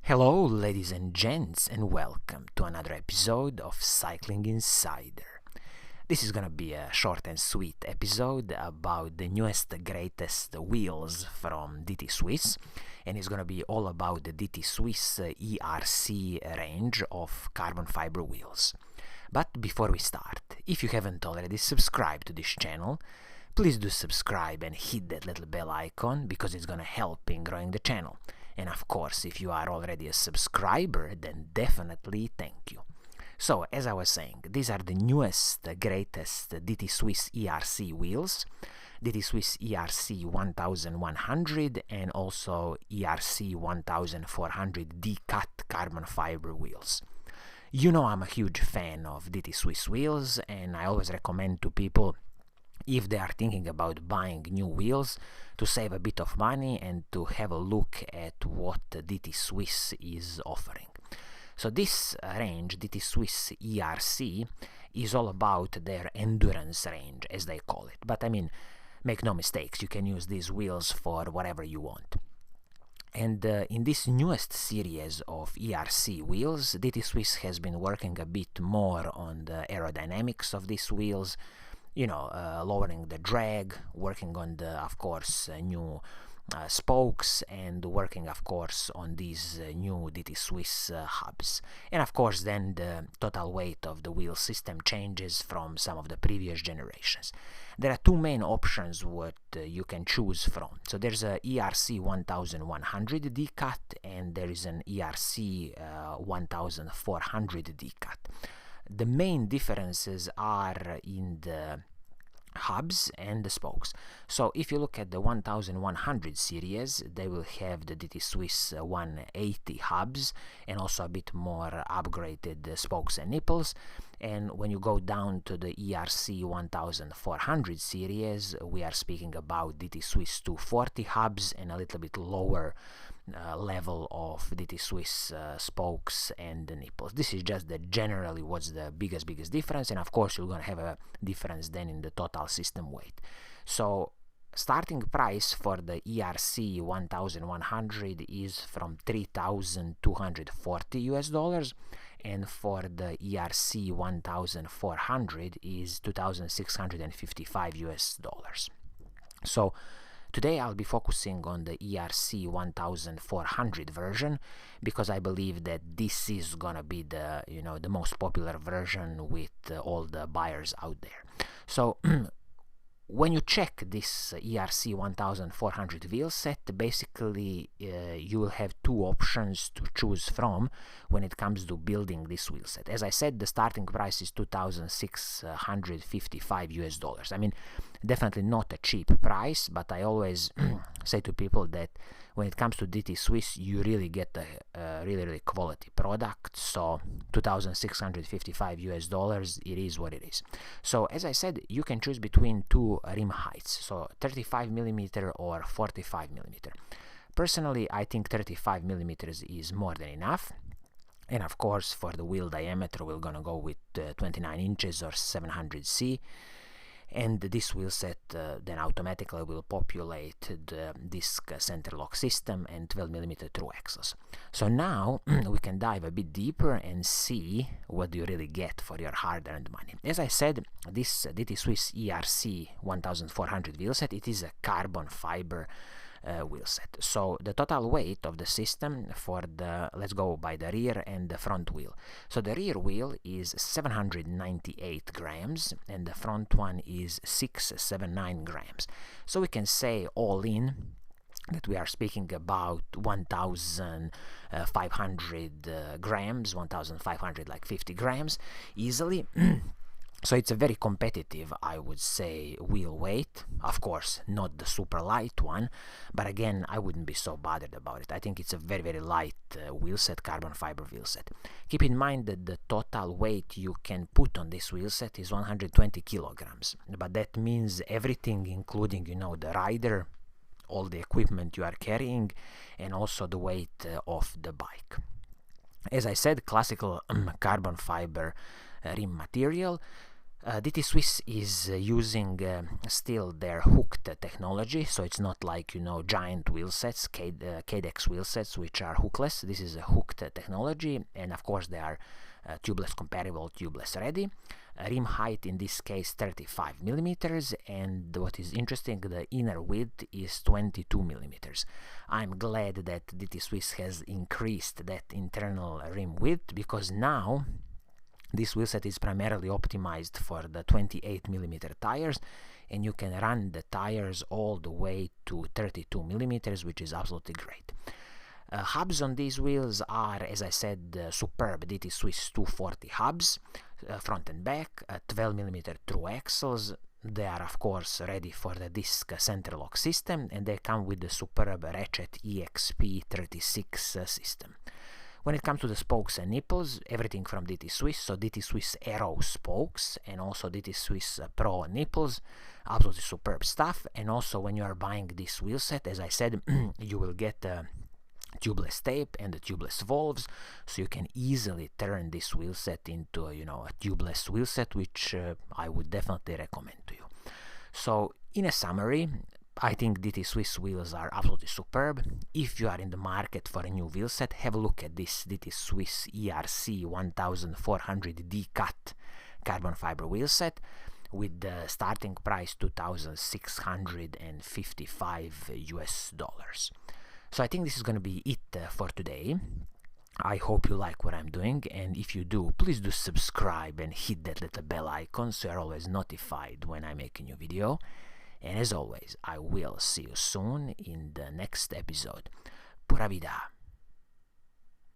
Hello, ladies and gents, and welcome to another episode of Cycling Insider. This is gonna be a short and sweet episode about the newest, greatest wheels from DT Swiss, and it's gonna be all about the DT Swiss ERC range of carbon fiber wheels. But before we start, if you haven't already subscribed to this channel, please do subscribe and hit that little bell icon because it's gonna help in growing the channel. And of course, if you are already a subscriber, then definitely thank you. So, as I was saying, these are the newest, greatest DT Swiss ERC wheels. DT Swiss ERC 1100 and also ERC 1400 Dicut carbon fiber wheels. You know I'm a huge fan of DT Swiss wheels, and I always recommend to people, if they are thinking about buying new wheels, to save a bit of money and to have a look at what DT Swiss is offering. So this range, DT Swiss ERC, is all about their endurance range, as they call it. But I mean, make no mistakes, you can use these wheels for whatever you want. And in this newest series of ERC wheels, DT Swiss has been working a bit more on the aerodynamics of these wheels, lowering the drag, working on the, of course, new spokes, and working, of course, on these new DT Swiss hubs. And of course, then the total weight of the wheel system changes from some of the previous generations. There are two main options what you can choose from. So there's a ERC 1100 Dicut, and there is an ERC 1400 Dicut. The main differences are in the hubs and the spokes. So if you look at the 1100 series, they will have the DT Swiss 180 hubs and also a bit more upgraded spokes and nipples. And when you go down to the ERC 1400 series, we are speaking about DT Swiss 240 hubs and a little bit lower level of DT Swiss spokes and the nipples. This is just generally what's the biggest difference, and of course you're going to have a difference then in the total system weight. So starting price for the ERC 1100 is from $3,240 and for the ERC 1400 is $2,655. So today I'll be focusing on the ERC 1400 version because I believe that this is gonna be the the most popular version with all the buyers out there. So when you check this ERC 1400 wheel set, basically you will have two options to choose from when it comes to building this wheel set. As I said, the starting price is $2,655. I mean, definitely not a cheap price, but I always say to people that when it comes to DT Swiss, you really get a really quality product. So $2,655, it is what it is. So as I said, you can choose between two rim heights, so 35mm or 45mm. Personally, I think 35mm is more than enough. And of course, for the wheel diameter, we're gonna go with 29 inches or 700C. And this wheel set then automatically will populate the disc center lock system and 12mm through axles. So now we can dive a bit deeper and see what you really get for your hard-earned money. As I said, this DT Swiss ERC 1400 wheel set, it is a carbon fiber wheel set. So the total weight of the system for the, let's go by the rear and the front wheel. So the rear wheel is 798 grams and the front one is 679 grams. So we can say all in that we are speaking about 1,500 grams, 1,550 grams easily. So it's a very competitive, I would say, wheel weight. Of course, not the super light one, but again, I wouldn't be so bothered about it. I think it's a very light wheel set, carbon fiber wheel set. Keep in mind that the total weight you can put on this wheel set is 120 kilograms, but that means everything, including, the rider, all the equipment you are carrying, and also the weight of the bike. As I said, classical carbon fiber rim material. DT Swiss is using still their hooked technology, so it's not like, giant wheel sets, KDEX wheel sets, which are hookless. This is a hooked technology, and of course they are tubeless compatible, tubeless ready. Rim height in this case 35 millimeters, and what is interesting, the inner width is 22 millimeters. I'm glad that DT Swiss has increased that internal rim width, because now this wheelset is primarily optimized for the 28 millimeter tires, and you can run the tires all the way to 32 millimeters, which is absolutely great. Hubs on these wheels are, as I said, superb DT Swiss 240 hubs, front and back, 12 millimeter through axles. They are of course ready for the disc center lock system, and they come with the superb Ratchet EXP36 system. When it comes to the spokes and nipples, everything from DT Swiss, so DT Swiss Aero spokes and also DT Swiss Pro nipples, absolutely superb stuff. And also when you are buying this wheelset, as I said, you will get tubeless tape and the tubeless valves, so you can easily turn this wheelset into a tubeless wheelset, which I would definitely recommend to you. So in a summary, I think DT Swiss wheels are absolutely superb. If you are in the market for a new wheelset, have a look at this DT Swiss ERC 1400 Dicut carbon fiber wheelset with the starting price $2,655 US. So I think this is going to be it for today. I hope you like what I'm doing, and if you do, please do subscribe and hit that little bell icon so you're always notified when I make a new video. And as always, I will see you soon in the next episode. Pura Vida.